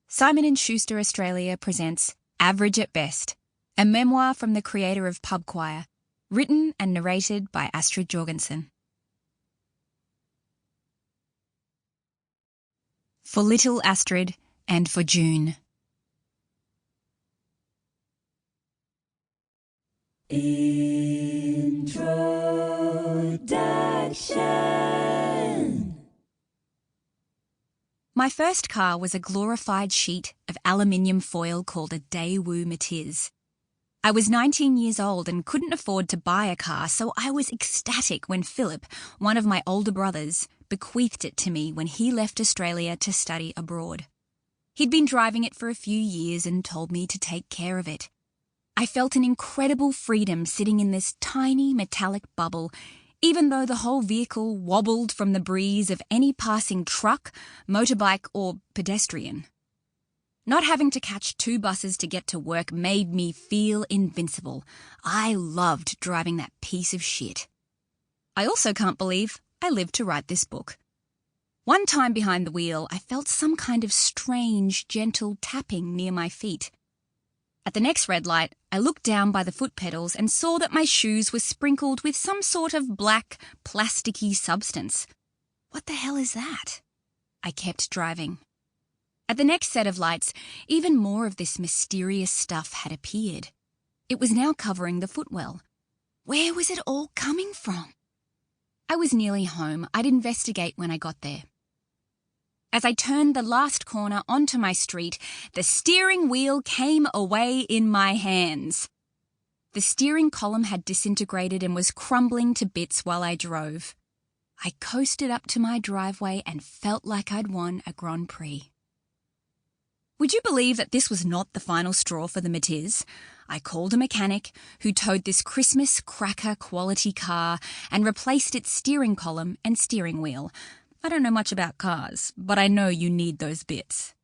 Simon & Schuster Australia presents Average at Best, a memoir from the creator of Pub Choir, written and narrated by Astrid Jorgensen. For little Astrid and for June. Introduction. My first car was a glorified sheet of aluminium foil called a Daewoo Matiz. I was 19 years old and couldn't afford to buy a car, so I was ecstatic when Philip, one of my older brothers, bequeathed it to me when he left Australia to study abroad. He'd been driving it for a few years and told me to take care of it. I felt an incredible freedom sitting in this tiny metallic bubble, even though the whole vehicle wobbled from the breeze of any passing truck, motorbike, or pedestrian. Not having to catch 2 buses to get to work made me feel invincible. I loved driving that piece of shit. I also can't believe I lived to write this book. One time behind the wheel, I felt some kind of strange, gentle tapping near my feet. At the next red light, I looked down by the foot pedals and saw that my shoes were sprinkled with some sort of black, plasticky substance. What the hell is that? I kept driving. At the next set of lights, even more of this mysterious stuff had appeared. It was now covering the footwell. Where was it all coming from? I was nearly home. I'd investigate when I got there. As I turned the last corner onto my street, the steering wheel came away in my hands. The steering column had disintegrated and was crumbling to bits while I drove. I coasted up to my driveway and felt like I'd won a Grand Prix. Would you believe that this was not the final straw for the Matiz? I called a mechanic who towed this Christmas cracker quality car and replaced its steering column and steering wheel. I don't know much about cars, but I know you need those bits.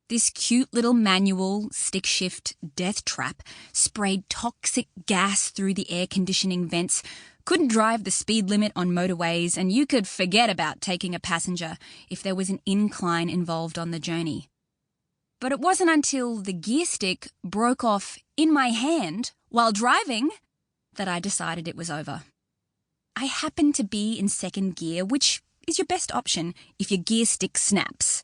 This cute little manual stick shift death trap sprayed toxic gas through the air conditioning vents, couldn't drive the speed limit on motorways, and you could forget about taking a passenger if there was an incline involved on the journey. But it wasn't until the gear stick broke off in my hand while driving that I decided it was over. I happened to be in second gear, which is your best option if your gear stick snaps.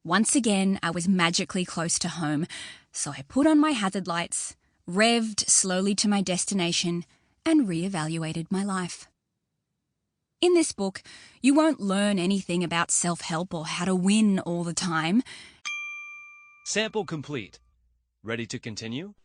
Once again, I was magically close to home, so I put on my hazard lights, revved slowly to my destination, and re-evaluated my life. In this book, you won't learn anything about self-help or how to win all the time. Sample complete. Ready to continue?